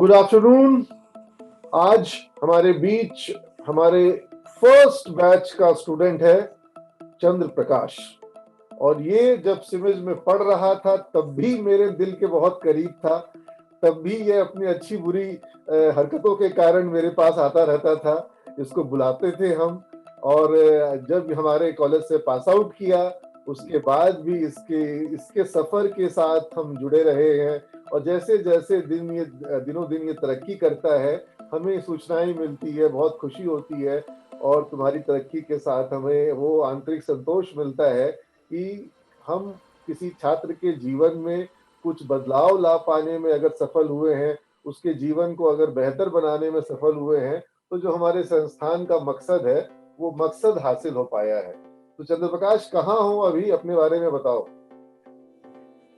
Good afternoon. आज हमारे बीच हमारे फर्स्ट बैच का स्टूडेंट है चंद्र प्रकाश, और ये जब सिविल्स में पढ़ रहा था तब भी मेरे दिल के बहुत करीब था। तब भी ये अपनी अच्छी बुरी हरकतों के कारण मेरे पास आता रहता था। इसको बुलाते थे हम, और जब हमारे कॉलेज से पास आउट किया उसके बाद भी इसके सफर के साथ हम जुड़े रहे हैं। और जैसे जैसे दिनों दिन ये तरक्की करता है, हमें सूचनाएं मिलती है, बहुत खुशी होती है। और तुम्हारी तरक्की के साथ हमें वो आंतरिक संतोष मिलता है कि हम किसी छात्र के जीवन में कुछ बदलाव ला पाने में अगर सफल हुए हैं, उसके जीवन को अगर बेहतर बनाने में सफल हुए हैं, तो जो हमारे संस्थान का मकसद है वो मकसद हासिल हो पाया है। तो चंद्र प्रकाश, कहाँ हो अभी, अपने बारे में बताओ।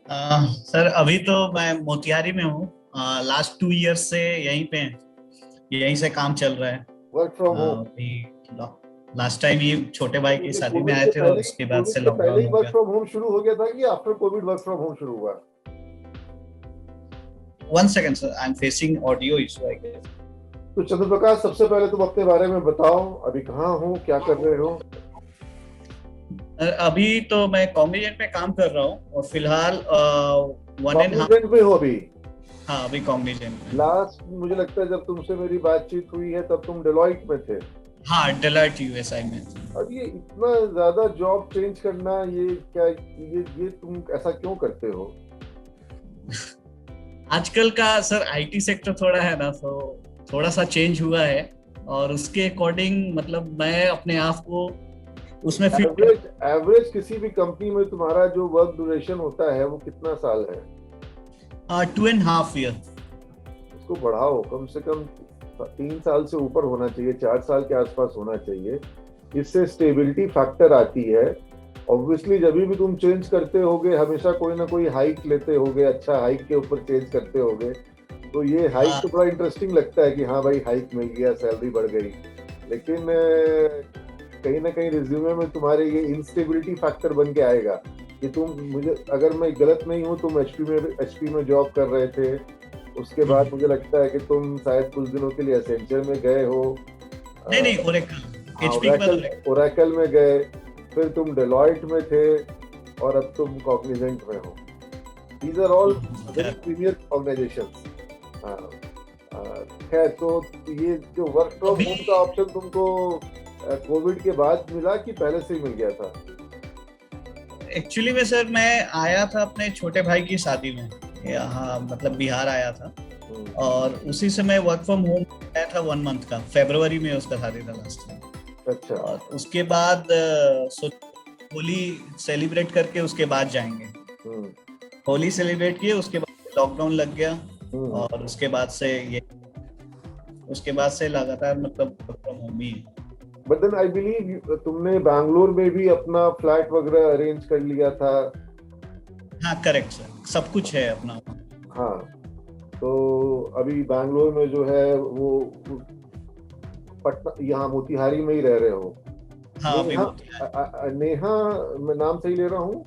सर अभी तो मैं मोतिहारी में हूँ। लास्ट 2 इयर्स से यहीं से काम चल रहा है। Work from home. Last time ये छोटे भाई की शादी में आए थे और उसके बाद से पहले ही लॉकडाउन हो वर्क गया। फ्रॉम होम शुरू हो गया था कि after covid work from home शुरू हुआ? 1 second sir, I am facing audio issue I guess. तो चंद्र प्रकाश, सबसे पहले तुम अपने बारे में बताओ, अभी कहाँ हो, क्या कर रहे हो? अभी तो मैं कॉग्निजेंट में काम कर रहा हूँ और फिलहाल 1.5 में हो अभी? हाँ, अभी कॉग्निजेंट में। लास्ट मुझे लगता है जब तुमसे मेरी बातचीत हुई है तब तुम डेलॉइट में थे। हाँ, डेलॉइट यूएसआई में। और ये इतना ज्यादा जॉब चेंज करना, ये क्या, ये तुम ऐसा क्यों करते हो? आजकल का सर आईटी सेक्टर थोड़ा है ना, तो थोड़ा सा चेंज हुआ है और उसके अकॉर्डिंग मतलब मैं अपने आप को उसमें एवरेज किसी भी कंपनी में तुम्हारा जो वर्क ड्यूरेशन होता है वो कितना साल है? 2.5 ईयर। उसको बढ़ाओ, कम से कम 3 साल से ऊपर होना चाहिए, 4 साल के आसपास होना चाहिए। इससे स्टेबिलिटी फैक्टर आती है। ऑब्वियसली जब भी तुम चेंज करते होगे हमेशा कोई ना कोई हाइक लेते होगे, अच्छा हाइक के ऊपर चेंज करते होगे, तो ये हाइक तो बड़ा इंटरेस्टिंग लगता है कि हाँ भाई हाइक मिल गया, सैलरी बढ़ गई। लेकिन कहीं ना कहीं रिज्यूमे में तुम्हारे ये इंस्टेबिलिटी फैक्टर बन के आएगा कि मुझे, अगर मैं गलत नहीं हूँ, तुम एचपी में जॉब कर रहे थे। उसके बाद मुझे लगता है कि तुम शायद कुछ दिनों के लिए एसेंचर में गए हो। नहीं, ओरेकल में गए, फिर तुम डेलॉइट में थे, और अब तुम कॉग्निजेंट में हो। These are all very premier organisations. खैर, तो ये जो वर्क फ्रॉम होम का ऑप्शन तुमको कोविड के बाद मिला कि पहले से ही मिल गया था? एक्चुअली में सर मैं आया था अपने छोटे भाई की शादी में, यहाँ मतलब बिहार आया था, और उसी समय वर्क फ्रॉम होम आया था 1 मंथ का। फरवरी में उसका शादी था लास्ट में। अच्छा। और उसके बाद होली सेलिब्रेट करके उसके बाद जाएंगे। होली सेलिब्रेट किए, उसके बाद लॉकडाउन लग गया, और उसके बाद से लगातार मतलब वर्क फ्रॉम होम ही। बट देन आई बिलीव तुमने बैंगलोर में भी अपना फ्लैट वगैरह अरेंज कर लिया था? हाँ करेक्ट सर, सब कुछ है अपना। हाँ, तो अभी बैंगलोर में जो है वो पटना, यहाँ मोतिहारी में ही रह रहे हो? हाँ, नेहा, मैं नाम सही ले रहा हूँ?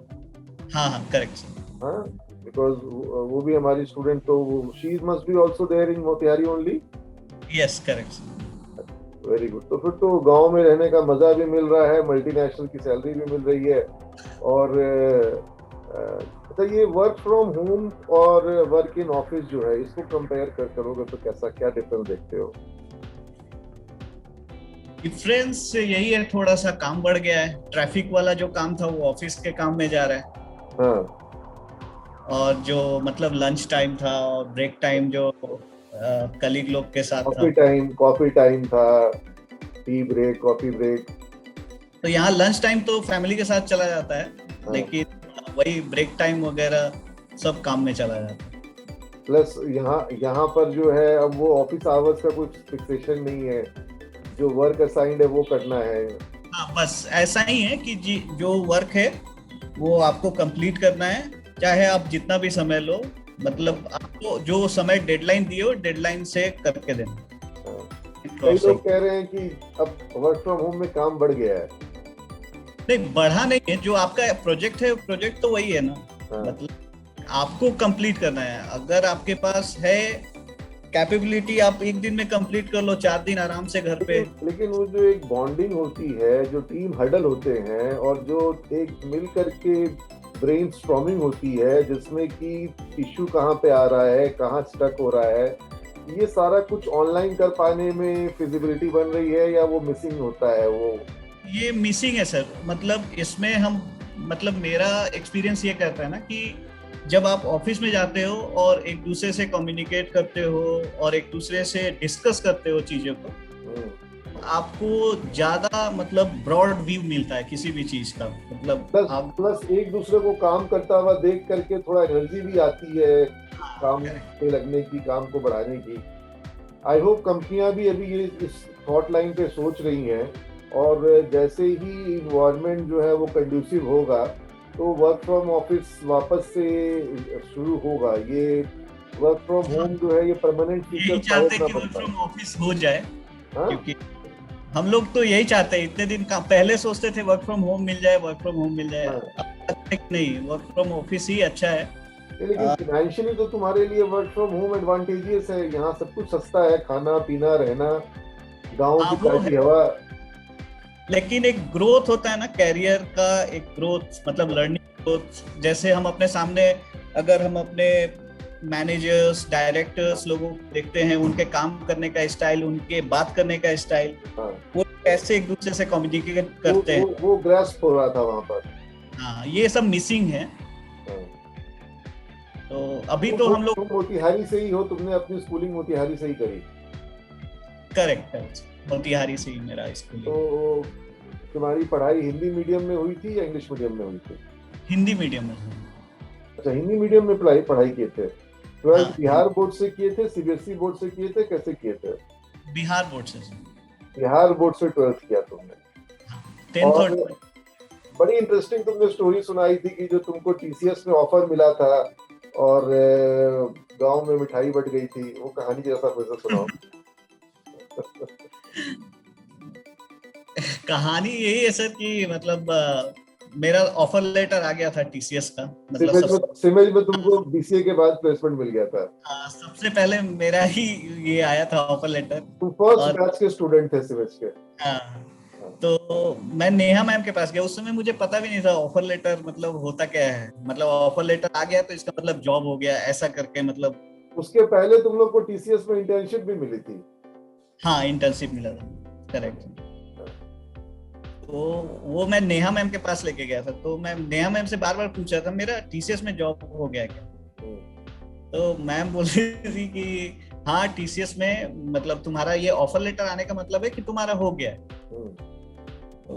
हाँ करेक्ट सर। हाँ, बिकॉज वो भी हमारी स्टूडेंट, तो she must be also there in Motihari only? Yes correct sir. Very good. तो फिर तो गांव में रहने का मजा भी मिल रहा है, मल्टीनेशनल की सैलरी भी मिल रही है, और तो ये वर्क फ्रॉम होम और वर्क इन ऑफिस जो है, इसको कंपेयर करोगे तो कैसा, क्या डिफरेंस देखते हो? डिफरेंस यही है, थोड़ा सा काम बढ़ गया है। ट्रैफिक वाला जो काम था वो ऑफिस के काम में जा रहा है। हाँ। और जो मतलब लंच टाइम था और ब्रेक टाइम जो कलीग लोग के साथ कॉफी टाइम था, टी ब्रेक, कॉफी ब्रेक, तो यहाँ लंच टाइम तो फैमिली के साथ चला जाता है। हाँ। लेकिन वही ब्रेक टाइम वगैरह सब काम में चला जाता है। प्लस यहाँ पर जो है, अब वो ऑफिस आवर्स का कुछ फिक्सेशन नहीं है, जो वर्क असाइंड है वो करना है। हाँ, बस ऐसा ही है कि जो वर्क है वो आपको कंप्लीट करना है, चाहे आप जितना भी समय लो, मतलब आपको जो समय डेडलाइन दिए हो डेडलाइन से करके देना। कई लोग कह रहे हैं कि अब वर्क फ्रॉम होम में काम बढ़ गया है। नहीं, बढ़ा नहीं है, जो आपका प्रोजेक्ट है प्रोजेक्ट तो वही है ना। मतलब आपको कंप्लीट करना है। अगर आपके पास है कैपेबिलिटी आप एक दिन में कंप्लीट कर लो, 4 दिन आराम से घर पे। लेकिन वो जो एक बॉन्डिंग होती है, जो टीम हडल होते हैं और जो एक मिल करके ब्रेन स्टॉर्मिंग होती है, जिसमें कि इश्यू कहाँ पे आ रहा है, कहाँ स्टक हो रहा है, ये सारा कुछ ऑनलाइन कर पाने में फिजिबिलिटी बन रही है या वो मिसिंग होता है? वो ये मिसिंग है सर। मतलब इसमें हम, मतलब मेरा एक्सपीरियंस ये कहता है ना कि जब आप ऑफिस में जाते हो और एक दूसरे से कम्युनिकेट करते हो और एक दूसरे से डिस्कस करते हो चीजों को, आपको ज्यादा मतलब ब्रॉड व्यू मिलता है किसी भी चीज का। मतलब प्लस एक दूसरे को काम करता हुआ देख करके थोड़ा एनर्जी भी आती है काम पे लगने की, काम को बढ़ाने की। आई होप कंपनियां भी अभी ये इस थॉट लाइन पे सोच रही हैं, और जैसे ही इन्वायरमेंट जो है वो कंड्यूसिव होगा तो वर्क फ्रॉम ऑफिस वापस से शुरू होगा। ये वर्क फ्रॉम होम जो है ये परमानेंट फीचर चाहते हैं कि वर्क फ्रॉम ऑफिस हो जाए। क्योंकि हम लोग तो यही चाहते हैं, इतने दिन का पहले सोचते थे वर्क फ्रॉम होम मिल जाए, वर्क फ्रॉम होम मिल जाए। नहीं, वर्क फ्रॉम ऑफिस ही अच्छा है। लेकिन फाइनेंशियली तो तुम्हारे लिए वर्क फ्रॉम होम एडवांटेजियस है। यहाँ सब कुछ सस्ता है, खाना पीना रहना, गाँव की ताजी हवा। लेकिन एक ग्रोथ होता है ना कैरियर का, एक ग्रोथ मतलब लर्निंग ग्रोथ। जैसे हम अपने सामने अगर हम अपने मैनेजर्स, डायरेक्टर्स लोगों को देखते हैं, उनके काम करने का स्टाइल, उनके बात करने का स्टाइल, वो कैसे एक दूसरे से कम्युनिकेट करते हैं, वो ग्रास्प हो रहा था वहां पर। हाँ, ये सब मिसिंग है। तो अभी तो हम लोग मोतिहारी से ही हो, तुमने अपनी स्कूलिंग मोतिहारी से ही करी? करेक्ट, मोतिहारी से ही मेरा स्कूलिंग। तो तुम्हारी पढ़ाई हिंदी मीडियम में हुई थी या इंग्लिश मीडियम में हुई थी? हिंदी मीडियम में। अच्छा, हिंदी मीडियम में पढ़ाई किए थे। 12th बिहार बोर्ड से किए थे, सीबीएसई बोर्ड से किए थे, कैसे किए थे? बिहार बोर्ड से। बिहार बोर्ड से 12th किया तुमने। और बड़ी इंटरेस्टिंग तुमने स्टोरी सुनाई थी कि जो तुमको टीसीएस में ऑफर मिला था और गांव में मिठाई बट गई थी, वो कहानी जैसा कुछ सुनाओ। कहानी यही है सर कि मतलब मेरा ऑफर लेटर आ गया था टीसीएस का। मतलब सिमेज में तुमको बीसीए के बाद प्लेसमेंट मिल गया था? सबसे पहले मेरा ही ये आया था ऑफर लेटर। तुम फर्स्ट बैच के स्टूडेंट थे सिमेज के? हाँ। तो मैं नेहा मैम के पास गया। उस समय मुझे पता भी नहीं था ऑफर लेटर मतलब होता क्या है। मतलब ऑफर लेटर आ गया तो इसका मतलब जॉब हो गया, ऐसा करके। मतलब उसके पहले तुम लोग को टीसीएस में इंटर्नशिप भी मिली थी? हाँ, इंटर्नशिप मिला था, करेक्ट। तो वो मैं नेहा मैम के पास लेके गया था। तो मैं नेहा मैम से बार बार पूछा था मेरा टीसीएस में जॉब हो गया क्या। तो मैम बोल रही थी कि हाँ, टीसीएस में मतलब तुम्हारा ये ऑफर लेटर आने का मतलब है कि तुम्हारा हो गया है। तो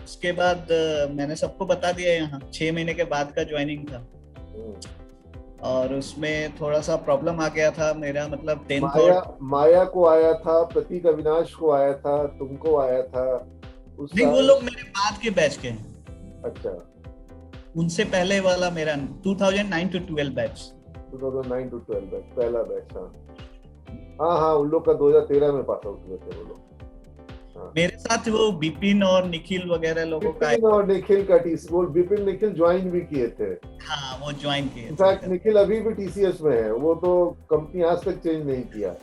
उसके बाद मैंने सबको बता दिया। यहाँ 6 महीने के बाद का ज्वाइनिंग था और उसमें थोड़ा सा प्रॉब्लम आ गया था मेरा। मतलब 10th माया को आया था, प्रतीक अविनाश को आया था, तुमको आया था? नहीं, वो लोग मेरे बाद के बैच के हैं। अच्छा, उनसे पहले वाला मेरा 2009 to 12 बैच। 2009 to 12 बैच, पहला बैच। हाँ, उन लोग का 2013 में पास आउट हुए थे वो लोग। मेरे साथ वो बिपिन और निखिल वगैरह लोगों का। बिपिन और निखिल का वो बिपिन निखिल ज्वाइन भी किए थे। हाँ, वो ज्वाइन किए। इनफैक्ट निखिल अभी भी टीसीएस में है, वो तो कंपनी आज तक चेंज नहीं किया।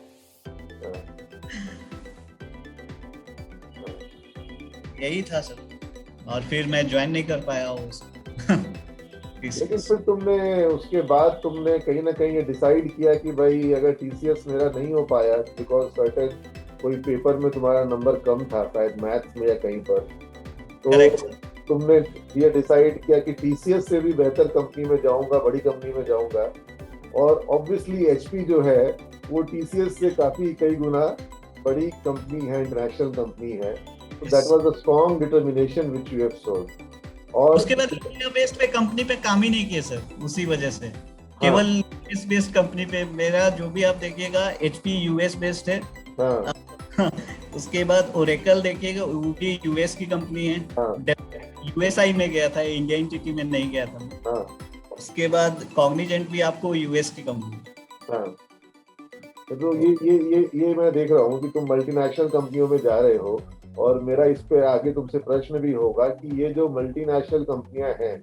यही था सर, और फिर मैं ज्वाइन नहीं कर पाया लेकिन फिर तुमने उसके बाद तुमने कहीं ना कहीं ये डिसाइड किया कि भाई अगर टीसीएस मेरा नहीं हो पाया बिकॉज सर्टेन कोई पेपर में तुम्हारा नंबर कम था, शायद मैथ्स में या कहीं पर, तो तुमने ये डिसाइड किया कि टीसीएस से भी बेहतर कंपनी में जाऊंगा, बड़ी कंपनी में जाऊंगा। और ऑब्वियसली एचपी जो है वो टीसीएस से काफी कई गुना बड़ी कंपनी है, इंटरनेशनल कंपनी है। So that was a strong determination which you have shown. और उसके बाद इंडिया बेस्ड पे कंपनी पे काम ही नहीं किए सर, उसी वजह से। केवल यूएस बेस्ड कंपनी पे मेरा जो भी आप देखिएगा, एचपी यूएस बेस्ड है। उसके बाद ओरेकल देखिएगा, वो भी यूएस की कंपनी है। यूएसआई में गया था, इंडिया एंटिटी में नहीं गया था। उसके बाद कॉग्निजेंट भी आपको यूएस की कंपनी। तो ये मैं देख रहा हूँ कि तुम मल्टीनेशनल कंपनियों में जा रहे हो, और मेरा इस पे आगे तुमसे प्रश्न भी होगा कि ये जो मल्टीनेशनल कंपनियां हैं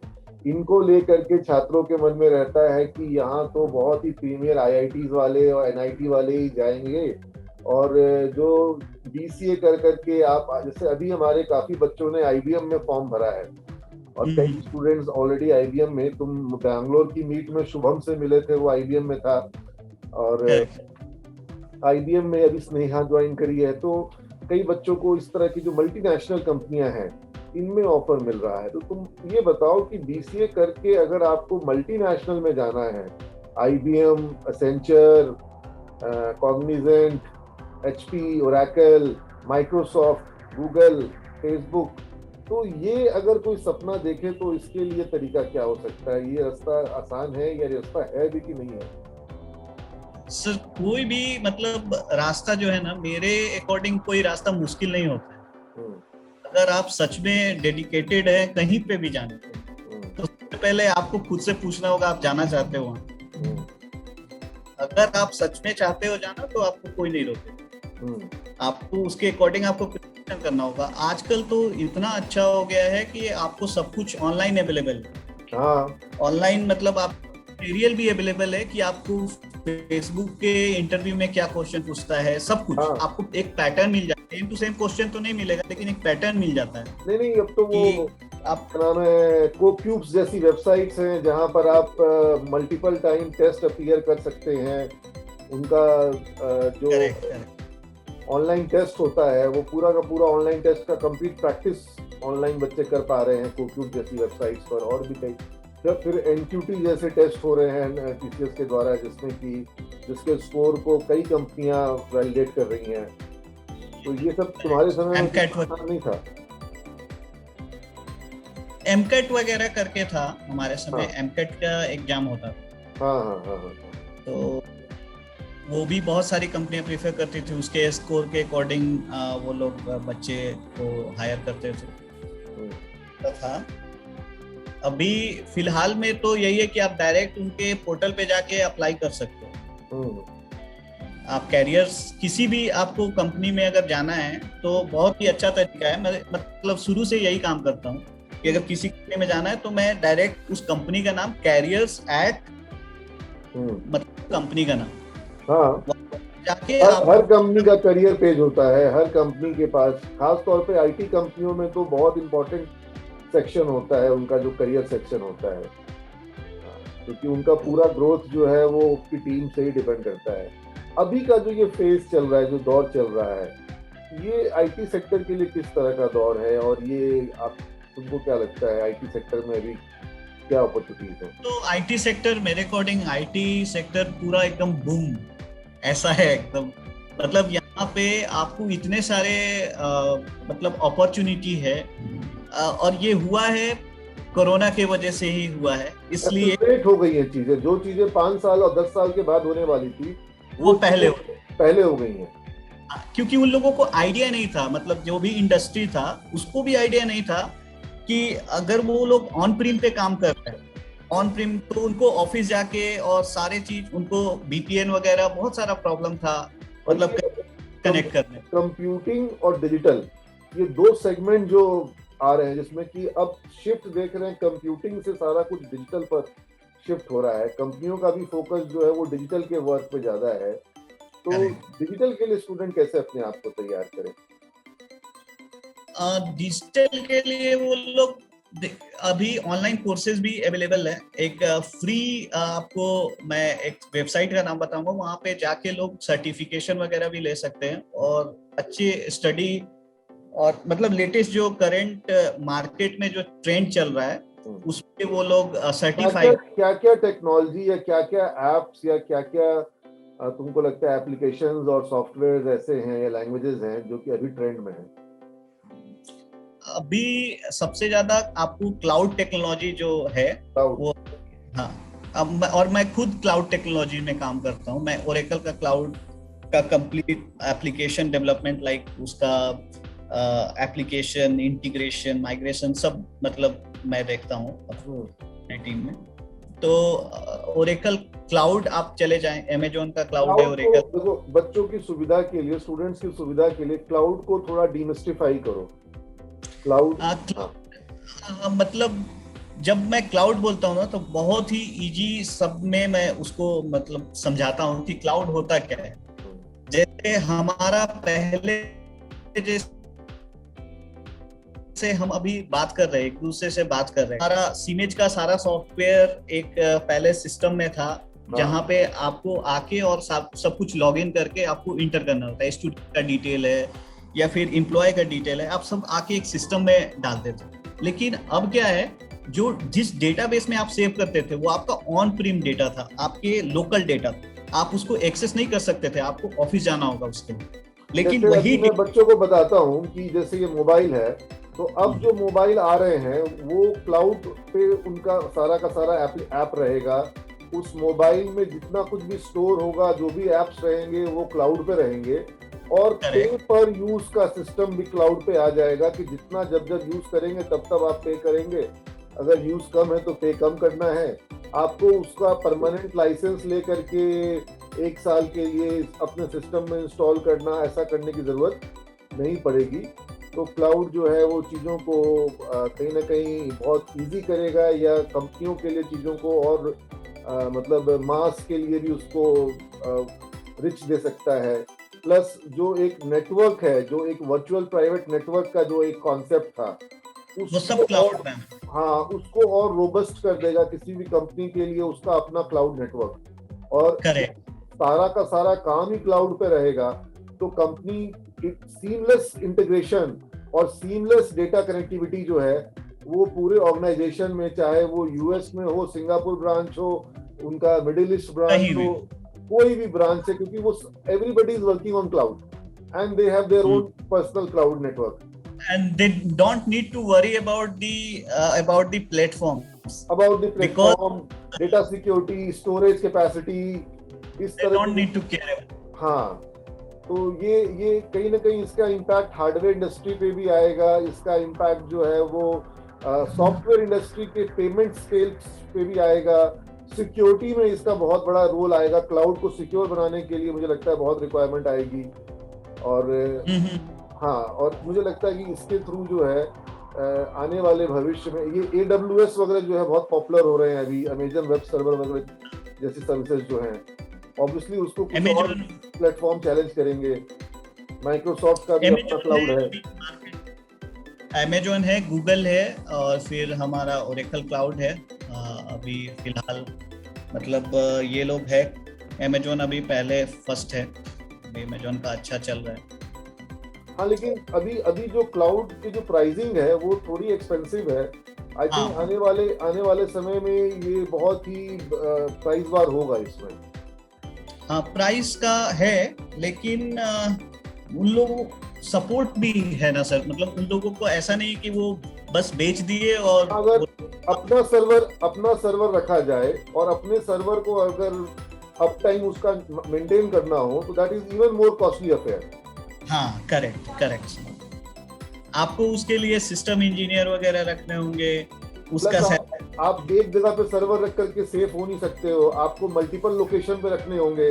इनको लेकर के छात्रों के मन में रहता है कि यहाँ तो बहुत ही प्रीमियर आईआईटीज वाले और एनआईटी वाले ही जाएंगे, और जो बीसीए कर करके आप, जैसे अभी हमारे काफी बच्चों ने आईबीएम में फॉर्म भरा है, और कई स्टूडेंट्स ऑलरेडी आईबीएम में, तुम बैंगलोर की मीट में शुभम से मिले थे, वो आईबीएम में था, और आईबीएम में अभी स्नेहा ज्वाइन करी है। तो कई बच्चों को इस तरह की जो मल्टीनेशनल कंपनियां हैं इनमें ऑफर मिल रहा है। तो तुम ये बताओ कि बीसीए करके अगर आपको मल्टीनेशनल में जाना है, IBM, Accenture, Cognizant, HP, Oracle, Microsoft, Google, Facebook, तो ये अगर कोई सपना देखे तो इसके लिए तरीका क्या हो सकता है? ये रास्ता आसान है या रास्ता है भी कि नहीं है? सर कोई भी मतलब रास्ता जो है ना, मेरे अकॉर्डिंग कोई रास्ता मुश्किल नहीं होता है। अगर आप सच में डेडिकेटेड है कहीं पे भी जाने के, तो सबसे पहले आपको खुद से पूछना होगा आप जाना चाहते हो वहां। अगर आप सच में चाहते हो जाना तो आपको कोई नहीं रोकेगा, आपको उसके अकॉर्डिंग आपको प्रिपरेशन करना होगा। आजकल तो इतना अच्छा हो गया है कि आपको सब कुछ ऑनलाइन अवेलेबल है। ऑनलाइन मतलब आप मटेरियल भी अवेलेबल है कि आपको फेसबुक के इंटरव्यू में क्या क्वेश्चन पूछता है, सब कुछ आपको एक पैटर्न मिल जाता है। सेम टू सेम क्वेश्चन तो नहीं मिलेगा, लेकिन एक पैटर्न मिल जाता है। नहीं, अब तो वो आपका नाम है कोक्यूब्स जैसी वेबसाइट्स हैं जहां पर आप मल्टीपल टाइम टेस्ट अपीयर कर सकते हैं। उनका जो ऑनलाइन टेस्ट होता है वो पूरा का पूरा ऑनलाइन टेस्ट का कंप्लीट प्रैक्टिस ऑनलाइन बच्चे कर पा रहे हैं कोक्यूब जैसी वेबसाइट्स पर। और भी कई, जब फिर एनक्यूटी जैसे टेस्ट हो रहे हैं टीसीएस के द्वारा, जिसके स्कोर को कई कंपनियां वैलिडेट कर रही हैं। तो ये सब तुम्हारे समय में नहीं था? एमकेट वगैरह करके था हमारे समय। एमकेट का एग्जाम होता था। हाँ। तो वो भी बहुत सारी कंपनियां प्रीफर करती थी, उसके स्कोर के अकॉर्डिंग वो लोग बच्चे को हायर करते थे। था अभी फिलहाल में तो यही है कि आप डायरेक्ट उनके पोर्टल पे जाके अप्लाई कर सकते हो। आप कैरियर्स किसी भी आपको कंपनी में अगर जाना है तो बहुत ही अच्छा तरीका है। मैं मतलब शुरू से यही काम करता हूँ कि अगर किसी कंपनी में जाना है तो मैं डायरेक्ट उस कंपनी का नाम कैरियर्स एट मतलब कंपनी का नाम जाके हर कंपनी का करियर पेज होता है हर कंपनी के पास। खास तौर पे आईटी कंपनियों में तो बहुत इंपॉर्टेंट सेक्शन होता है उनका, जो करियर सेक्शन होता है, क्योंकि उनका पूरा ग्रोथ जो है वो उसकी टीम से ही डिपेंड करता है। अभी का जो ये फेज चल रहा है, जो दौर चल रहा है, ये आईटी सेक्टर के लिए किस तरह का दौर है? और ये तुमको क्या लगता है आईटी सेक्टर में अभी क्या अपॉर्चुनिटीज है? तो आईटी सेक्टर मेरे अकॉर्डिंग आईटी सेक्टर पूरा एकदम बूम ऐसा है एकदम। मतलब यहाँ पे आपको इतने सारे मतलब अपॉर्चुनिटी है, और ये हुआ है कोरोना के वजह से ही हुआ है। इसलिए लेट हो गई है चीजें, जो चीजें 5 साल और 10 साल के बाद होने वाली थी वो पहले हो गई हैं। क्योंकि उन लोगों को आइडिया नहीं था, मतलब जो भी इंडस्ट्री था उसको भी आइडिया नहीं था कि अगर वो लोग ऑन प्रीम पे काम कर रहे हैं, ऑन प्रीम, तो उनको ऑफिस जाके और सारे चीज, उनको वीपीएन वगैरह बहुत सारा प्रॉब्लम था, मतलब कनेक्ट करने। कंप्यूटिंग और डिजिटल, ये दो सेगमेंट जो आ रहे हैं जिसमें कि अब शिफ्ट देख रहे हैं, कंप्यूटिंग से सारा कुछ डिजिटल पर शिफ्ट हो रहा है। कंपनियों का भी फोकस जो है वो डिजिटल के वर्क पे ज्यादा है। तो डिजिटल के लिए स्टूडेंट कैसे अपने आप को तैयार करें? डिजिटल के लिए वो लोग अभी ऑनलाइन कोर्सेज भी अवेलेबल है। एक फ्री आपको मैं एक वेबसाइट का नाम बताऊंगा, वहां पे जाके लोग सर्टिफिकेशन वगैरह भी ले सकते हैं और अच्छी स्टडी और मतलब लेटेस्ट जो करंट मार्केट में जो ट्रेंड चल रहा है उसपे वो लोग सर्टिफाइड। क्या टेक्नोलॉजी या क्या एप्स या क्या तुमको लगता है एप्लीकेशंस और सॉफ्टवेयर ऐसे हैं या लैंग्वेजेस हैं जो कि अभी ट्रेंड में हैं? अभी सबसे ज्यादा आपको क्लाउड टेक्नोलॉजी जो है वो, हाँ, अब और मैं खुद क्लाउड टेक्नोलॉजी में काम करता हूँ। मैं ओरेकल का क्लाउड का कंप्लीट एप्लीकेशन डेवलपमेंट, लाइक उसका एप्लीकेशन इंटीग्रेशन, माइग्रेशन, सब मतलब मैं देखता हूँ अपनी टीम में। तो ओरेकल क्लाउड आप चले जाएं, अमेज़न का क्लाउड है ओरेकल। देखो, बच्चों की सुविधा के लिए, स्टूडेंट्स की सुविधा के लिए क्लाउड को थोड़ा डीमिस्टिफाई करो। क्लाउड मतलब जब मैं क्लाउड बोलता हूँ ना तो बहुत ही इजी सब में मैं उसको मतलब समझाता हूँ कि क्लाउड होता क्या है। जैसे हमारा पहले जैसे हम अभी बात कर रहे हैं, एक दूसरे से बात कर रहे हैं, हमारा सीमेज का सारा सॉफ्टवेयर एक पहले सिस्टम में था जहाँ पे आपको आके और सब कुछ लॉग इन करके आपको इंटर करना होता है। स्टूडेंट का डिटेल है या फिर एम्प्लॉय का डिटेल है, आप सब आके एक सिस्टम में डालते थे। लेकिन अब क्या है, जो जिस डेटाबेस में आप सेव करते थे वो आपका ऑन प्रीम डेटा था, आपके लोकल डेटा था, आप उसको एक्सेस नहीं कर सकते थे, आपको ऑफिस जाना होगा उसके लिए। लेकिन वही मैं बच्चों को बताता हूँ कि जैसे ये मोबाइल है, तो अब जो मोबाइल आ रहे हैं वो क्लाउड पे उनका सारा का सारा ऐप रहेगा। उस मोबाइल में जितना कुछ भी स्टोर होगा, जो भी एप्स रहेंगे वो क्लाउड पे रहेंगे, और पे पर यूज का सिस्टम भी क्लाउड पे आ जाएगा कि जितना जब जब यूज करेंगे तब तब आप पे करेंगे। अगर यूज कम है तो पे कम करना है। आपको उसका परमानेंट लाइसेंस लेकर के 1 साल के लिए अपने सिस्टम में इंस्टॉल करना, ऐसा करने की जरूरत नहीं पड़ेगी। तो क्लाउड जो है वो चीज़ों को कहीं ना कहीं बहुत इजी करेगा, या कंपनियों के लिए चीज़ों को और मतलब मास के लिए भी उसको रिच दे सकता है। प्लस जो एक नेटवर्क है, जो एक वर्चुअल प्राइवेट नेटवर्क का जो एक कॉन्सेप्ट था, वो सब क्लाउड में, हाँ, उसको और रोबस्ट कर देगा किसी भी कंपनी के लिए उसका अपना क्लाउड नेटवर्क। और सारा का सारा काम ही क्लाउड पे रहेगा, तो कंपनी सीमलेस इंटीग्रेशन और सीमलेस डेटा कनेक्टिविटी जो है वो पूरे ऑर्गेनाइजेशन में, चाहे वो यूएस में हो, सिंगापुर ब्रांच हो, उनका मिडिल ईस्ट ब्रांच हो, कोई भी ब्रांच है, क्योंकि वो everybody is working on cloud and they have their own personal cloud network, and they don't need to worry about the platform, data security, storage capacity, इस तरह don't need to care. हाँ, तो ये कहीं ना कहीं इसका इम्पैक्ट हार्डवेयर इंडस्ट्री पे भी आएगा। इसका इम्पैक्ट जो है वो सॉफ्टवेयर इंडस्ट्री के पेमेंट स्केल्स पे भी आएगा। सिक्योरिटी में इसका बहुत बड़ा रोल आएगा। क्लाउड को सिक्योर बनाने के लिए मुझे लगता है बहुत रिक्वायरमेंट आएगी। और हाँ, और मुझे लगता है कि इसके थ्रू जो है आने वाले भविष्य में ये AWS वगैरह जो है बहुत पॉपुलर हो रहे हैं अभी, अमेजन वेब सर्वर वगैरह जैसी सर्विसेज जो हैं, ऑब्वियसली उसको कुछ और प्लेटफॉर्म चैलेंज करेंगे। माइक्रोसॉफ्ट का भी अपना क्लाउड है, अमेजॉन है, गूगल है, और फिर हमारा ओरेकल क्लाउड है। अभी फिलहाल मतलब ये लोग है, अमेजॉन अभी पहले फर्स्ट है, अमेजॉन का अच्छा चल रहा है। हाँ, लेकिन अभी जो क्लाउड की जो प्राइसिंग है वो थोड़ी एक्सपेंसिव है। आई थिंक आने वाले समय में ये बहुत ही प्राइस वार होगा इसमें। हाँ, प्राइस का है, लेकिन उन लोगों सपोर्ट भी है ना सर, मतलब उन लोगों को ऐसा नहीं कि वो बस बेच दिए। और अगर अपना सर्वर रखा जाए और अपने सर्वर को अगर अप टाइम उसका मेंटेन करना हो तो that is even more costly affair. हाँ, करेक्ट। आपको उसके लिए सिस्टम इंजीनियर वगैरह रखने होंगे, उसका आप एक जगह पे सर्वर रख करके सेफ हो नहीं सकते हो, आपको मल्टीपल लोकेशन पे रखने होंगे।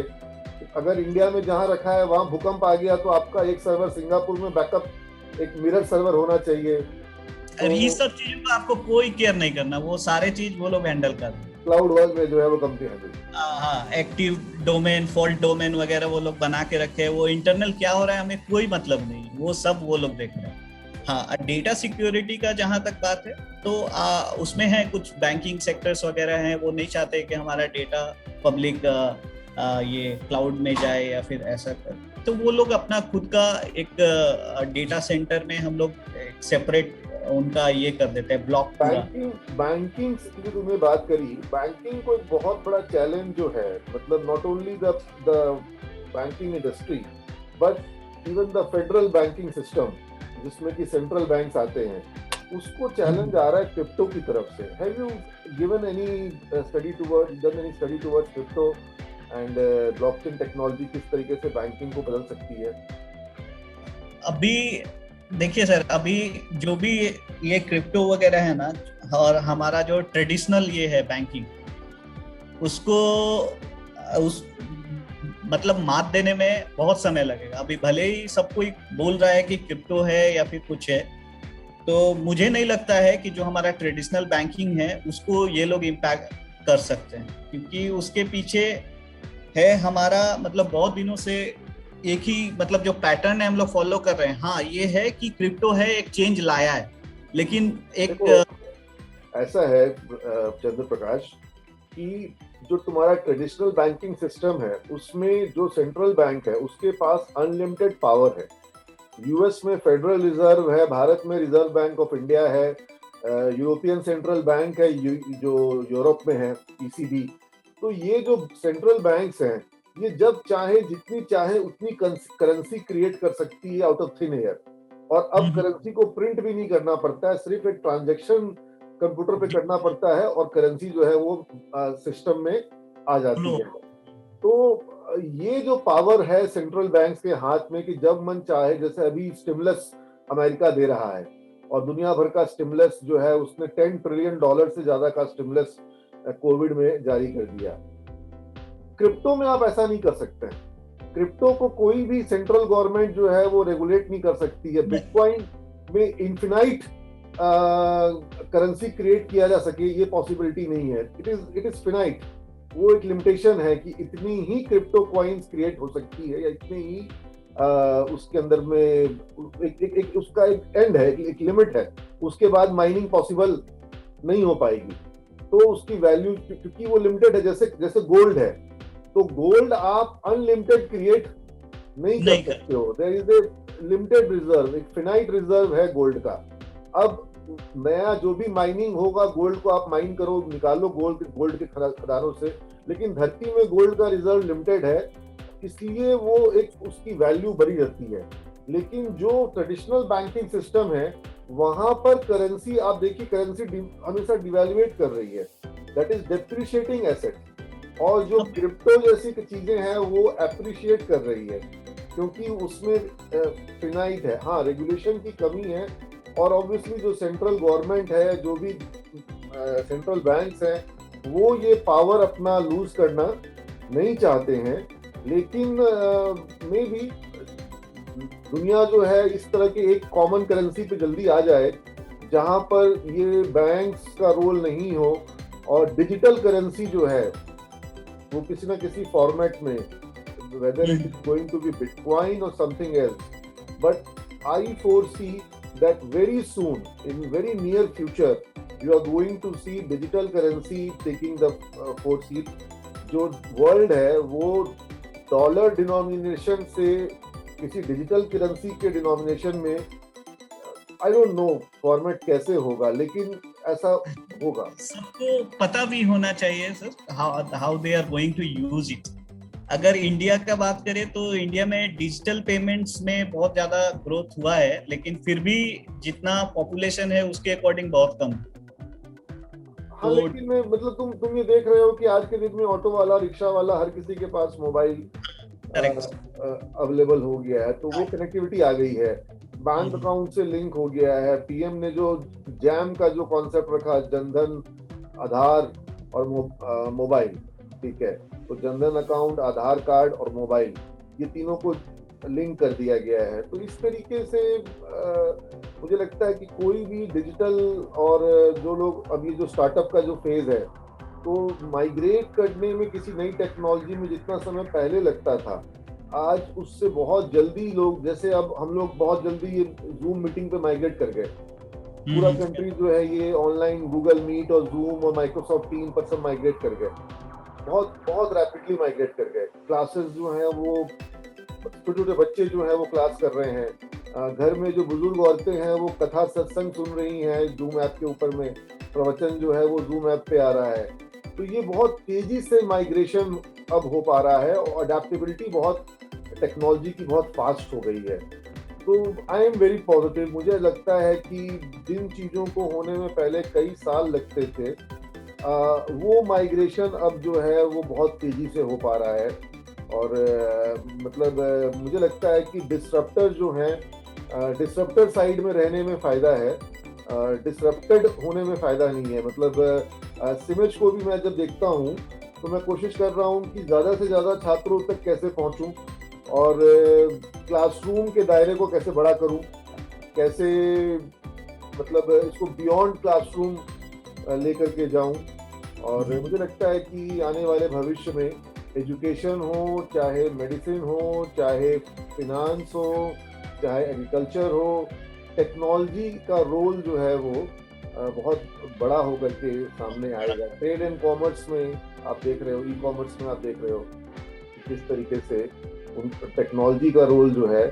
अगर इंडिया में जहाँ रखा है वहाँ भूकंप आ गया तो आपका एक सर्वर सिंगापुर में बैकअप, एक मिरर सर्वर होना चाहिए। तो ये सब चीजों का आपको कोई केयर नहीं करना, वो सारे चीज वो लोग हैंडल कर रहे हैं। क्लाउड वर्ल्ड में जो है वो कंपनी हैंडल। हाँ, एक्टिव डोमेन, फॉल्ट डोमेन वगैरह वो लोग बना के रखे हैं। वो इंटरनल क्या हो रहा है हमें कोई मतलब नहीं, वो सब वो लोग देख रहे हैं। हाँ, डेटा सिक्योरिटी का जहां तक बात है तो उसमें है कुछ बैंकिंग सेक्टर्स वगैरह हैं, वो नहीं चाहते कि हमारा डेटा पब्लिक ये क्लाउड में जाए या फिर ऐसा कर, तो वो लोग अपना खुद का एक डेटा सेंटर में हम लोग सेपरेट उनका ये कर देते हैं, ब्लॉक। बैंकिंग की तुमने बात करी, बैंकिंग को एक बहुत बड़ा चैलेंज जो है, मतलब not only the banking industry but even the federal banking system, जिसमें कि सेंट्रल बैंक्स आते हैं, उसको चैलेंज आ रहा है क्रिप्टो की तरफ से। Have you given any study towards crypto and blockchain technology, किस तरीके से बैंकिंग को बदल सकती है? अभी देखिए सर, अभी जो भी ये क्रिप्टो वगैरह है ना, और हमारा जो ट्रेडिशनल ये है बैंकिंग, उसको मतलब मात देने में बहुत समय लगेगा। अभी भले ही सब कोई बोल रहा है कि क्रिप्टो है या फिर कुछ है, तो मुझे नहीं लगता है कि जो हमारा ट्रेडिशनल बैंकिंग है उसको ये लोग इम्पैक्ट कर सकते हैं, क्योंकि उसके पीछे है हमारा मतलब बहुत दिनों से एक ही मतलब जो पैटर्न है हम लोग फॉलो कर रहे हैं। हाँ ये है कि क्रिप्टो है एक चेंज लाया है, लेकिन एक देखो ऐसा है चंद्र प्रकाश कि जो तुम्हारा ट्रेडिशनल बैंकिंग सिस्टम है उसमें जो सेंट्रल बैंक है उसके पास अनलिमिटेड पावर है। यूएस में फेडरल रिजर्व है, भारत में रिजर्व बैंक ऑफ इंडिया है, यूरोपियन सेंट्रल बैंक है जो यूरोप में है, ईसीबी। तो ये जो सेंट्रल बैंक्स हैं ये जब चाहे जितनी चाहे उतनी करेंसी क्रिएट कर सकती है आउट ऑफ थिन एयर। और अब करेंसी को प्रिंट भी नहीं करना पड़ता है, सिर्फ एक ट्रांजैक्शन कंप्यूटर पे करना पड़ता है और करेंसी जो है वो सिस्टम में आ जाती है। तो ये जो पावर है सेंट्रल बैंक्स के हाथ में कि जब मन चाहे, जैसे अभी स्टिमुलस अमेरिका दे रहा है और दुनिया भर का स्टिमुलस जो है उसने $10 ट्रिलियन से ज्यादा का स्टिमुलस कोविड में जारी कर दिया। क्रिप्टो में आप ऐसा नहीं कर सकते हैं। क्रिप्टो को कोई भी सेंट्रल गवर्नमेंट जो है वो रेगुलेट नहीं कर सकती है। बिटकॉइन में इन्फिनाइट करेंसी क्रिएट किया जा सके ये पॉसिबिलिटी नहीं है। It is finite. वो एक लिमिटेशन है कि इतनी ही क्रिप्टो कॉइन्स क्रिएट हो सकती है या इतनी ही उसके अंदर में एक उसका एक एंड है, एक लिमिट है। उसके बाद माइनिंग पॉसिबल नहीं हो पाएगी। तो उसकी वैल्यू क्योंकि वो लिमिटेड है, जैसे गोल्ड है, तो गोल्ड आप अनलिमिटेड क्रिएट नहीं कर सकते हो। There is a limited reserve, एक फिनाइट रिजर्व है गोल्ड का। अब नया जो भी माइनिंग होगा गोल्ड को आप माइन करो, निकालो गोल्ड के खदानों से, लेकिन धरती में गोल्ड का रिजर्व लिमिटेड है, इसलिए वो एक उसकी वैल्यू बनी रहती है। लेकिन जो ट्रेडिशनल बैंकिंग सिस्टम है वहां पर करेंसी आप देखिए, करेंसी हमेशा डिवैल्यूएट कर रही है, दैट इज डेप्रिशिएटिंग एसेट। और जो क्रिप्टो जैसी चीजें हैं वो एप्रिशिएट कर रही है क्योंकि उसमें फिनाइट है। हाँ, रेगुलेशन की कमी है और ऑब्वियसली जो सेंट्रल गवर्नमेंट है, जो भी सेंट्रल बैंक्स हैं, वो ये पावर अपना लूज करना नहीं चाहते हैं। लेकिन मे बी दुनिया जो है इस तरह के एक कॉमन करेंसी पे जल्दी आ जाए जहां पर ये बैंक्स का रोल नहीं हो और डिजिटल करेंसी जो है वो किसी ना किसी फॉर्मेट में, whether it is going to be Bitcoin or something else, but I foresee that very soon, in very near future, you are going to see digital currency taking the fourth seat. जो world है वो dollar denomination से किसी digital currency के denomination में, I don't know format कैसे होगा, लेकिन ऐसा होगा। सबको पता भी होना चाहिए sir how they are going to use it. अगर इंडिया का बात करें तो इंडिया में डिजिटल पेमेंट्स में बहुत ज्यादा ग्रोथ हुआ है, लेकिन फिर भी जितना पॉपुलेशन है उसके अकॉर्डिंग बहुत कम। हाँ, लेकिन मतलब तुम ये देख रहे हो कि आज के दिन में ऑटो वाला, रिक्शा वाला, हर किसी के पास मोबाइल अवेलेबल हो गया है, तो वो कनेक्टिविटी आ गई है, बैंक अकाउंट से लिंक हो गया है। पीएम ने जो जैम का जो कॉन्सेप्ट रखा, जनधन, आधार और मोबाइल, ठीक है, तो जनधन अकाउंट, आधार कार्ड और मोबाइल, ये तीनों को लिंक कर दिया गया है। तो इस तरीके से मुझे लगता है कि कोई भी डिजिटल, और जो लोग अभी जो स्टार्टअप का जो फेज है, तो माइग्रेट करने में किसी नई टेक्नोलॉजी में जितना समय पहले लगता था, आज उससे बहुत जल्दी लोग, जैसे अब हम लोग बहुत जल्दी ये जूम मीटिंग पे माइग्रेट कर गए। पूरा कंट्री जो है ये ऑनलाइन गूगल मीट और जूम और माइक्रोसॉफ्ट टीम पर सब माइग्रेट कर गए, बहुत बहुत रैपिडली माइग्रेट कर गए। क्लासेस जो हैं वो छोटे छोटे बच्चे जो हैं वो क्लास कर रहे हैं, घर में जो बुजुर्ग औरतें हैं वो कथा सत्संग सुन रही हैं जूम ऐप के ऊपर में, प्रवचन जो है वो जूम ऐप पे आ रहा है। तो ये बहुत तेजी से माइग्रेशन अब हो पा रहा है और अडेप्टेबिलिटी बहुत टेक्नोलॉजी की बहुत फास्ट हो गई है। तो आई एम वेरी पॉजिटिव। मुझे लगता है कि जिन चीज़ों को होने में पहले कई साल लगते थे, वो माइग्रेशन अब जो है वो बहुत तेजी से हो पा रहा है। और मतलब मुझे लगता है कि डिसरप्टर जो हैं, डिसरप्टर साइड में रहने में फ़ायदा है, डिसरप्टेड होने में फ़ायदा नहीं है। मतलब सिमेज को भी मैं जब देखता हूँ तो मैं कोशिश कर रहा हूँ कि ज़्यादा से ज़्यादा छात्रों तक कैसे पहुँचूँ और क्लासरूम के दायरे को कैसे बड़ा करूँ, कैसे मतलब इसको बियॉन्ड क्लासरूम लेकर के जाऊं। और मुझे लगता है कि आने वाले भविष्य में एजुकेशन हो, चाहे मेडिसिन हो, चाहे फिनांस हो, चाहे एग्रीकल्चर हो, टेक्नोलॉजी का रोल जो है वो बहुत बड़ा होकर के सामने आएगा। ट्रेड एंड कॉमर्स में आप देख रहे हो, ई कॉमर्स में आप देख रहे हो किस तरीके से उन टेक्नोलॉजी का रोल जो है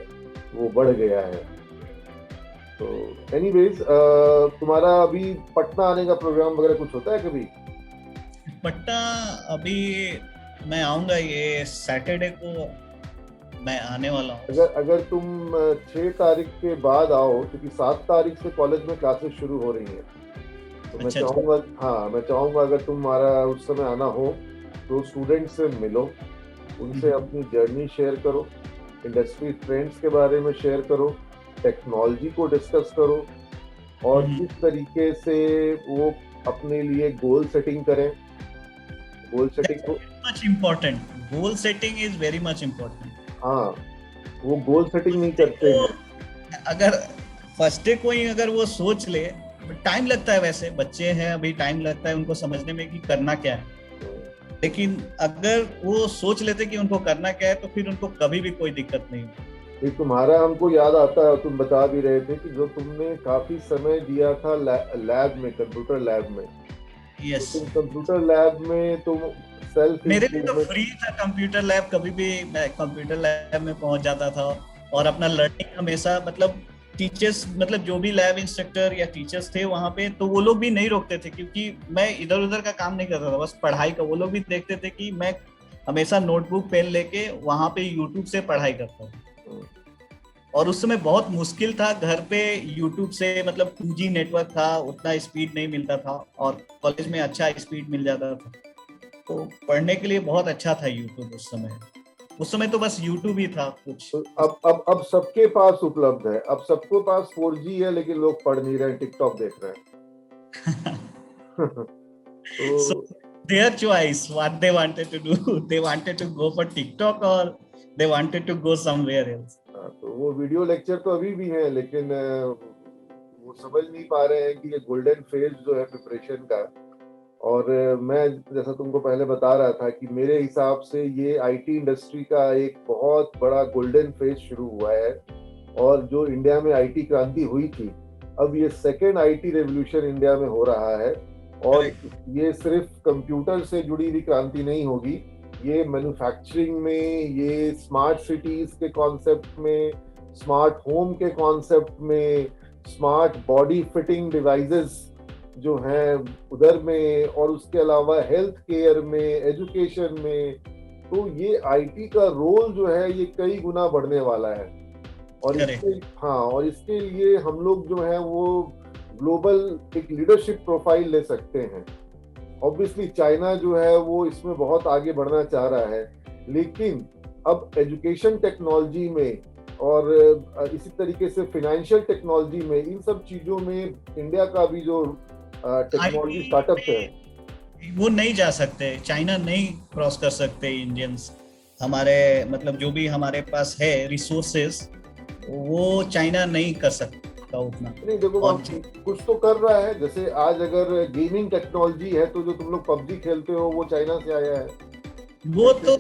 वो बढ़ गया है। तो एनीवेज, तुम्हारा अभी पटना आने का प्रोग्राम वगैरह कुछ होता है कभी? पटना अभी मैं आऊंगा, ये सैटरडे को मैं आने वाला हूँ। अगर तुम 6 तारीख के बाद आओ, क्योंकि 7 तारीख से कॉलेज में क्लासेस शुरू हो रही हैं, तो मैं चाहूंगा, हाँ मैं चाहूंगा अगर तुम्हारा उस समय आना हो तो स्टूडेंट से मिलो, उनसे अपनी जर्नी शेयर करो, इंडस्ट्री ट्रेंड्स के बारे में शेयर करो, टेक्नोलॉजी को डिस्कस करो, और किस तरीके से वो अपने लिए गोल सेटिंग करें। गोल सेटिंग को much important, goal setting is very much important. हाँ, वो गोल सेटिंग नहीं करते हैं। अगर फर्स्ट डे कोई अगर वो सोच ले, टाइम लगता है, वैसे बच्चे हैं अभी, टाइम लगता है उनको समझने में कि करना क्या है, लेकिन अगर वो सोच लेते कि उनको करना क्या है तो फिर उनको कभी भी कोई दिक्कत नहीं होती। तुम्हारा हमको याद आता है, तुम बता भी रहे थे कि जो तुमने काफी समय दिया था लैब में, कंप्यूटर लैब में। यस, तुम कंप्यूटर लैब में तुम सेल्फ, मेरे लिए तो फ्री था कंप्यूटर लैब, कभी भी मैं कंप्यूटर लैब में पहुंच जाता था और अपना लर्निंग हमेशा, मतलब टीचर्स, मतलब जो भी लैब इंस्ट्रक्टर या टीचर्स थे वहां पे, तो वो लोग भी नहीं रोकते थे, क्योंकि मैं इधर उधर का काम नहीं करता था, बस पढ़ाई का। वो लोग भी देखते थे कि मैं हमेशा नोटबुक पेन लेके वहां पे यूट्यूब से पढ़ाई करता हूँ। और उस समय बहुत मुश्किल था घर पे यूट्यूब से, मतलब 2G नेटवर्क था, उतना स्पीड नहीं मिलता था, और कॉलेज में अच्छा स्पीड मिल जाता था, तो पढ़ने के लिए बहुत अच्छा था यूट्यूब उस समय तो बस यूट्यूब ही था कुछ। तो अब सबके पास उपलब्ध है, अब सबके पास 4G है, लेकिन लोग पढ़ नहीं रहे हैं, टिकटॉक देख रहे हैं। So their choice, what they wanted to do, they wanted to go for TikTok or they wanted to go somewhere else. तो वो वीडियो लेक्चर तो अभी भी है, लेकिन वो समझ नहीं पा रहे हैं कि ये गोल्डन फेज जो है प्रिपरेशन का। और मैं जैसा तुमको पहले बता रहा था कि मेरे हिसाब से ये आईटी इंडस्ट्री का एक बहुत बड़ा गोल्डन फेज शुरू हुआ है, और जो इंडिया में आईटी क्रांति हुई थी, अब ये सेकेंड आईटी रेवोल्यूशन इंडिया में हो रहा है। और ये सिर्फ कंप्यूटर से जुड़ी हुई क्रांति नहीं होगी, ये मैन्युफैक्चरिंग में, ये स्मार्ट सिटीज के कॉन्सेप्ट में, स्मार्ट होम के कॉन्सेप्ट में, स्मार्ट बॉडी फिटिंग डिवाइसेस जो हैं उधर में, और उसके अलावा हेल्थ केयर में, एजुकेशन में, तो ये आईटी का रोल जो है ये कई गुना बढ़ने वाला है। और इसके लिए हम लोग जो है वो ग्लोबल एक लीडरशिप प्रोफाइल ले सकते हैं। ऑब्वियसली चाइना जो है वो इसमें बहुत आगे बढ़ना चाह रहा है, लेकिन अब एजुकेशन टेक्नोलॉजी में और इसी तरीके से फाइनेंशियल टेक्नोलॉजी में, इन सब चीजों में इंडिया का भी जो टेक्नोलॉजी स्टार्टअप है वो नहीं जा सकते, चाइना नहीं क्रॉस कर सकते इंडियंस। हमारे मतलब जो भी हमारे पास है रिसोर्सेस, वो चाइना नहीं कर सकता उतना। नहीं, देखो कुछ तो कर रहा है। जैसे आज अगर गेमिंग टेक्नोलॉजी है तो जो तुम लोग पबजी खेलते हो वो चाइना से आया है। वो तो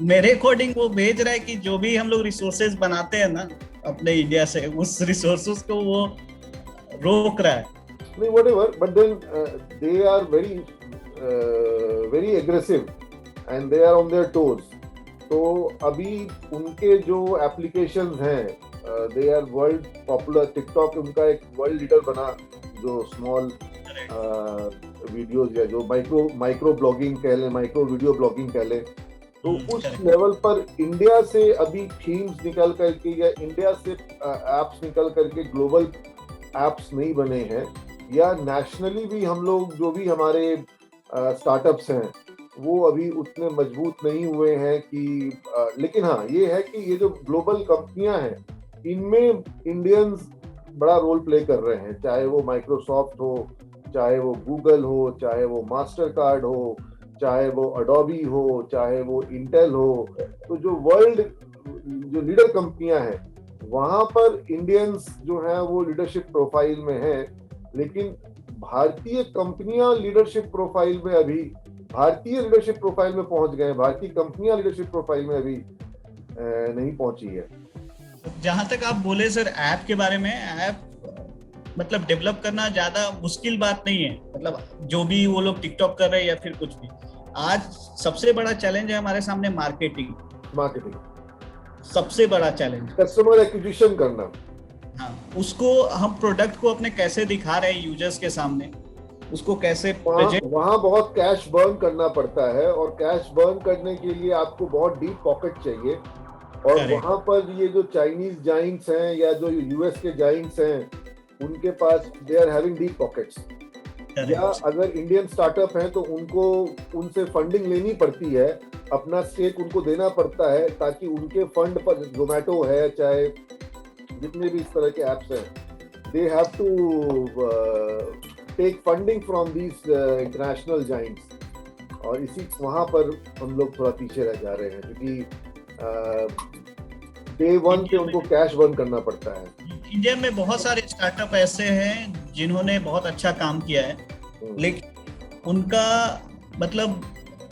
मेरे अकॉर्डिंग वो भेज रहा है कि जो भी हम लोग रिसोर्सेज बनाते हैं ना अपने इंडिया से, उस रिसोर्सेज को वो रोक रहा है। नहीं, whatever, but then they are very aggressive and they are on their toes. तो अभी उनके जो एप्लीकेशंस हैं, they are world popular. TikTok उनका एक वर्ल्ड लीडर बना, जो स्मॉल वीडियोस या जो माइक्रो ब्लॉगिंग कह लें, माइक्रो वीडियो ब्लॉगिंग कह लें, तो उस लेवल पर इंडिया से अभी थीम्स निकल करके या इंडिया से एप्स निकल करके ग्लोबल एप्स नहीं बने हैं, या नेशनली भी हम लोग जो भी हमारे स्टार्टअप्स हैं वो अभी उतने मजबूत नहीं हुए हैं कि लेकिन हाँ ये है कि ये जो ग्लोबल कंपनियां हैं इनमें इंडियंस बड़ा रोल प्ले कर रहे हैं, चाहे वो माइक्रोसॉफ्ट हो, चाहे वो गूगल हो, चाहे वो मास्टर कार्ड हो, चाहे वो अडोबी हो, चाहे वो इंटेल हो। तो जो वर्ल्ड जो लीडर कंपनियां हैं वहां पर इंडियंस जो है वो लीडरशिप प्रोफाइल में है, लेकिन भारतीय कंपनियां लीडरशिप प्रोफाइल में अभी भारतीय लीडरशिप प्रोफाइल में पहुंच गए, भारतीय कंपनियां लीडरशिप प्रोफाइल में अभी नहीं पहुंची है। जहां तक आप बोले सर ऐप के बारे में, ऐप मतलब डेवलप करना ज्यादा मुश्किल बात नहीं है, मतलब जो भी वो लोग टिकटॉक कर रहे हैं या फिर कुछ भी। आज सबसे बड़ा चैलेंज है हमारे सामने मार्केटिंग सबसे बड़ा चैलेंज, कस्टमर एक्विजिशन करना। हाँ, उसको हम प्रोडक्ट को अपने कैसे दिखा रहे हैं यूजर्स के सामने, उसको कैसे वहाँ बहुत कैश बर्न करना पड़ता है, और कैश बर्न करने के लिए आपको बहुत डीप पॉकेट चाहिए। और वहाँ पर ये जो चाइनीज जाइंट्स हैं या जो यूएस के जाइंट्स हैं, उनके पास they are having deep pockets. या अगर इंडियन स्टार्टअप हैं तो उनको उनसे फंडिंग लेनी पड़ती है, अपना स्टेक उनको देना पड़ता है, ताकि उनके फंड पर जोमेटो है चाहे जितने भी इस तरह के ऐप्स हैं, they have to take funding from these international giants. और इसी वहाँ पर हम लोग थोड़ा पीछे रह जा रहे हैं, क्योंकि डे वन पे उनको कैश बर्न करना पड़ता है। इंडिया में बहुत सारे स्टार्टअप ऐसे हैं जिन्होंने बहुत अच्छा काम किया है, लेकिन उनका मतलब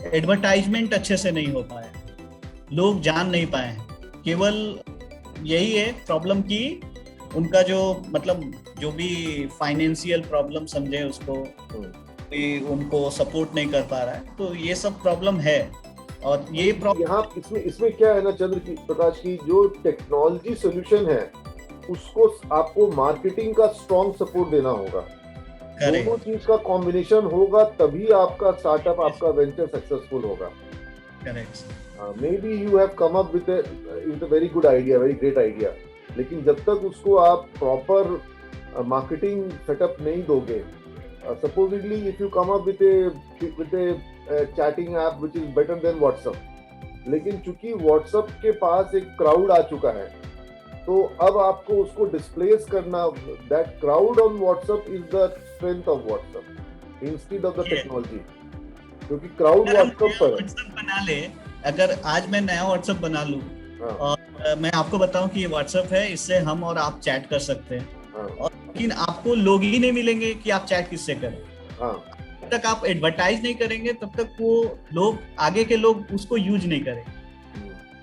एडवर्टाइजमेंट अच्छे से नहीं हो पाया, लोग जान नहीं पाए। केवल यही है प्रॉब्लम कि उनका जो मतलब जो भी फाइनेंशियल प्रॉब्लम समझे उसको, उनको सपोर्ट नहीं कर पा रहा है, तो ये सब प्रॉब्लम है। और ये प्रॉब्लम यहाँ इसमें क्या है ना चंद्र प्रकाश की, जो टेक्नोलॉजी सोल्यूशन है उसको आपको मार्केटिंग का स्ट्रॉन्ग सपोर्ट देना होगा। दोनों चीज का कॉम्बिनेशन होगा तभी आपका स्टार्टअप, आपका वेंचर सक्सेसफुल होगा। May be you have come up with a very good idea, very great idea, लेकिन जब तक उसको आप प्रॉपर मार्केटिंग सेटअप नहीं दोगे, supposedly if you come up with a chatting app which is better than WhatsApp, लेकिन चूंकि WhatsApp के पास एक क्राउड आ चुका है, तो अब आपको उसको डिस्प्लेस करना, that crowd on WhatsApp is the strength of WhatsApp instead of the technology, क्योंकि क्राउड WhatsApp पर WhatsApp बना ले। अगर आज मैं नया WhatsApp बना लूं और मैं आपको बताऊं कि ये WhatsApp है, इससे हम और आप चैट कर सकते हैं, और लेकिन आपको लोग ही नहीं मिलेंगे कि आप चैट किससे करें। जब तक आप एडवर्टाइज नहीं करेंगे तब तक वो लोग, आगे के लोग उसको यूज नहीं करेंगे,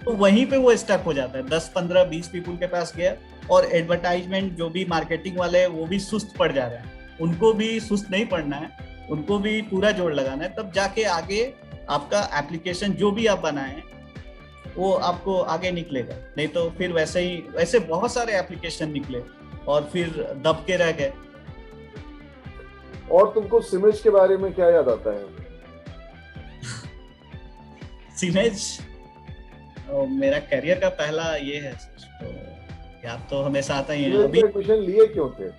तो वहीं पे वो स्टक हो जाता है। 10, 15, 20 पीपल के पास गया, और एडवर्टाइजमेंट जो भी मार्केटिंग वाले हैं वो भी सुस्त पड़ जा रहे हैं। उनको भी सुस्त नहीं पड़ना है, उनको भी पूरा जोर लगाना है, तब जाके आगे आपका एप्लीकेशन जो भी आप बनाए हैं वो आपको आगे निकलेगा। नहीं तो फिर वैसे बहुत सारे एप्लीकेशन निकले और फिर दब के रह गए। और तुमको सिमेज के बारे में क्या याद आता है? सिमेज मेरा करियर का पहला ये है, तो याद तो हमेशा आता ही है। अभी क्वेश्चन लिए क्यों थे?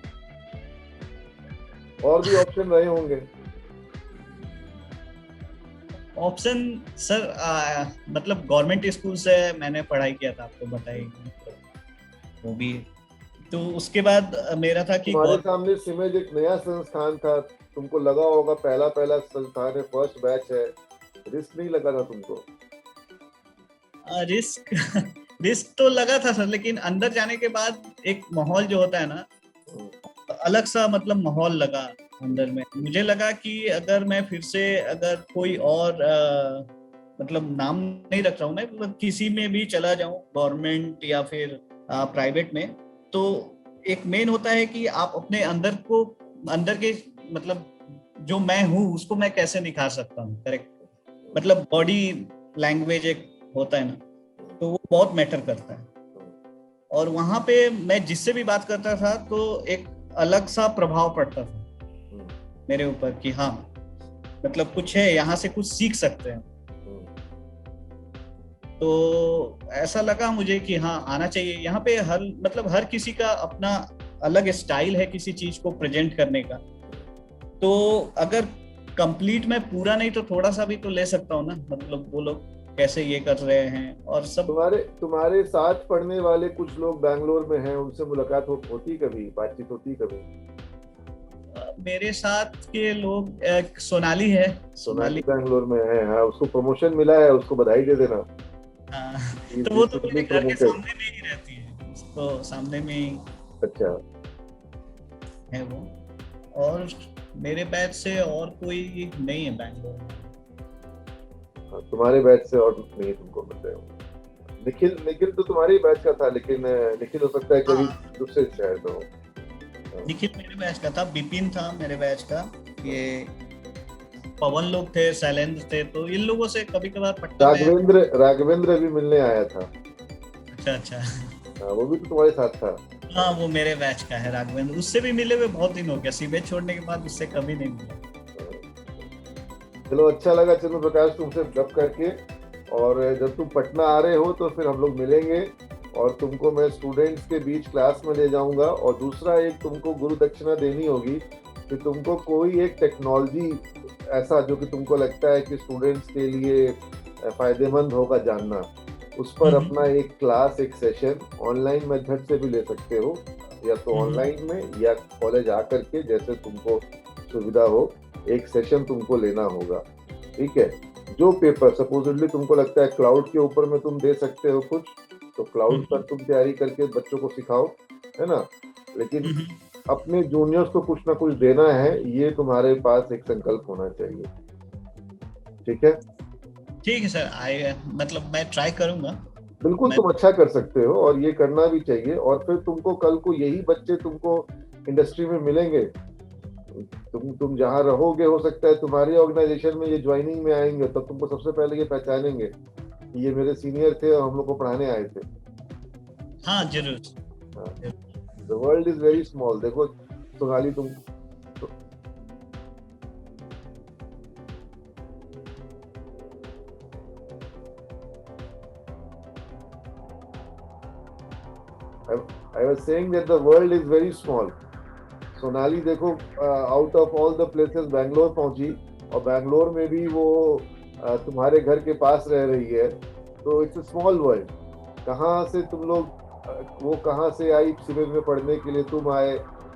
और भी ऑप्शन रहे होंगे। ऑप्शन सर मतलब गवर्नमेंट स्कूल से मैंने पढ़ाई किया था, आपको बताई वो भी। तो उसके बाद मेरा था कि हमारे सामने सिमेज एक नया संस्थान था, तुमको लगा होगा पहला संस्थान है, फर्स्ट बैच है, रिस्क नहीं लगा था तुमको? रिस्क तो लगा था सर, लेकिन अंदर जाने के बाद एक माहौल जो होता है ना, अलग सा मतलब माहौल लगा अंदर में। मुझे लगा कि अगर मैं फिर से अगर कोई और मतलब नाम नहीं रख रहा हूँ मैं, मतलब किसी में भी चला जाऊं, गवर्नमेंट या फिर प्राइवेट में, तो एक मेन होता है कि आप अपने अंदर के मतलब जो मैं हूँ उसको मैं कैसे निखार सकता हूँ। करेक्ट, मतलब बॉडी लैंग्वेज एक होता है ना, तो वो बहुत मैटर करता है। और वहां पे मैं जिससे भी बात करता था तो एक अलग सा प्रभाव पड़ता था मेरे ऊपर कि हाँ मतलब कुछ है, यहाँ से कुछ सीख सकते हैं। तो ऐसा लगा मुझे कि हाँ आना चाहिए यहाँ पे। हर किसी का अपना अलग स्टाइल है किसी चीज को प्रेजेंट करने का, तो अगर कंप्लीट मैं पूरा नहीं तो थोड़ा सा भी तो ले सकता हूँ ना, मतलब वो लोग कैसे ये कर रहे हैं और सब। तुम्हारे साथ पढ़ने वाले कुछ लोग बैंगलोर में हैं, उनसे मुलाकात होती कभी, बातचीत होती कभी? मेरे साथ के लोग सोनाली है, सोनाली बैंगलोर में है। हाँ, उसको प्रमोशन मिला है, उसको बधाई दे देना। तो वो तो मेरे घर के सामने में ही रहती है, तो सामने में ही अच्छा, है वो। और मेरे बैच से और कोई नहीं है बैंगलोर में। हाँ, तुम्हारे बैच से और नहीं तुमको मिल रहे हो। निखिल, निखिल तो तुम्हारे ही बैच का था, लेकिन निखिल हो सकता है कभी हाँ, दूसरे शहर में हो। हाँ, निखिल मेरे बैच का था, बिपिन था मेरे बैच का, ये पवन लोग थे, शैलेंद्र थे, तो इन लोगों से कभी कभार पटना में। राघवेंद्र, राघवेंद्र भी मिलने आया था। अच्छा अच्छा। हाँ, वो भी तो तुम्हारे साथ था। हाँ, वो मेरे बैच का है राघवेंद्र, उससे भी मिले हुए बहुत दिन हो गया, सीबीएस छोड़ने के बाद उससे कभी नहीं मिला। चलो, अच्छा लगा चंद्र प्रकाश तुमसे गप करके। और जब तुम पटना आ रहे हो तो फिर हम लोग मिलेंगे, और तुमको मैं स्टूडेंट्स के बीच क्लास में ले जाऊंगा। और दूसरा, एक तुमको गुरु दक्षिणा देनी होगी कि तुमको कोई एक टेक्नोलॉजी ऐसा जो कि तुमको लगता है कि स्टूडेंट्स के लिए फायदेमंद होगा जानना, उस पर अपना एक क्लास, एक सेशन ऑनलाइन मेथड से भी ले सकते हो, या तो ऑनलाइन में या कॉलेज आकर के, जैसे तुमको सुविधा हो, एक सेशन तुमको लेना होगा। ठीक है? जो पेपर सपोजिटली तुमको लगता है क्लाउड के ऊपर में तुम दे सकते हो कुछ, तो क्लाउड पर तुम तैयारी करके बच्चों को सिखाओ, है ना। लेकिन अपने जूनियर्स को कुछ ना कुछ देना है, ये तुम्हारे पास एक संकल्प होना चाहिए। ठीक है? ठीक है सर, मतलब मैं ट्राई करूंगा। बिल्कुल, तुम अच्छा कर सकते हो और ये करना भी चाहिए। और फिर तुमको कल को यही बच्चे तुमको इंडस्ट्री में मिलेंगे। तुम जहाँ रहोगे, हो सकता है तुम्हारी ऑर्गेनाइजेशन में ये ज्वाइनिंग में आएंगे, तब तुमको सबसे पहले ये पहचानेंगे कि ये मेरे सीनियर थे और हम लोग को पढ़ाने आए थे। हाँ जरूर। The world is very small. देखो सोनाली, तुम I was saying that the world is very small. Sonali देखो, out of all the places Bangalore पहुंची, और बैंगलोर में भी वो तुम्हारे घर के पास रह रही है, तो इट्स अ स्मॉल वर्ल्ड। कहाँ से तुम लोग, वो कहाँ से आई सिविल में पढ़ने के लिए, तुम आए,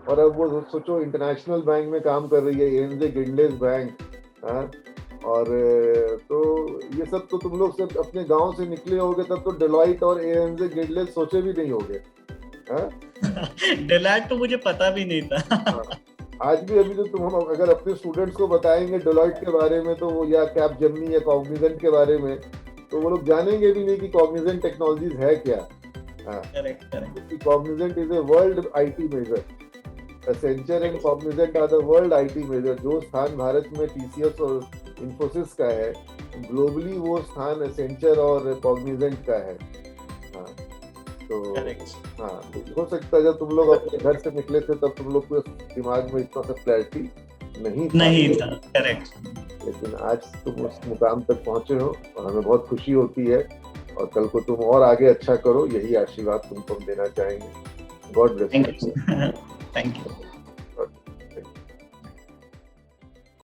और अब वो सोचो इंटरनेशनल बैंक में काम कर रही है, एएनजे गिंडलेज बैंक। हाँ, और तो ये सब तो तुम लोग सब अपने गांव से निकले होगे, तब तो डेलॉइट और एएनजे गिंडलेज सोचे भी नहीं होगे। डेलॉइट तो मुझे पता भी नहीं था। आज भी अभी तो हम अगर अपने स्टूडेंट्स को बताएंगे डेलॉइट के बारे में, तो वो या कैपजेमिनी या कॉग्निजेंट के बारे में, तो वो लोग जानेंगे भी नहीं कि कॉग्निजेंट टेक्नोलॉजीज है क्या। करेक्ट। Cognizant is a world IT major. Accenture and Cognizant are the world IT major. जो स्थान भारत में टीसीएस और इन्फोसिस का है, ग्लोबली वो स्थान एसेंचर और कॉग्निजेंट का है। हाँ, तो हाँ, हो सकता है जब तुम लोग अपने घर से निकले थे तब तुम लोग के दिमाग में इतना सा क्लैरिटी नहीं था। करेक्ट। लेकिन आज तुम उस मुकाम तक पहुंचे हो और हमें बहुत खुशी होती है, और कल को तुम और आगे अच्छा करो, यही आशीर्वाद तुमको हम देना चाहेंगे। God bless you. Thank you.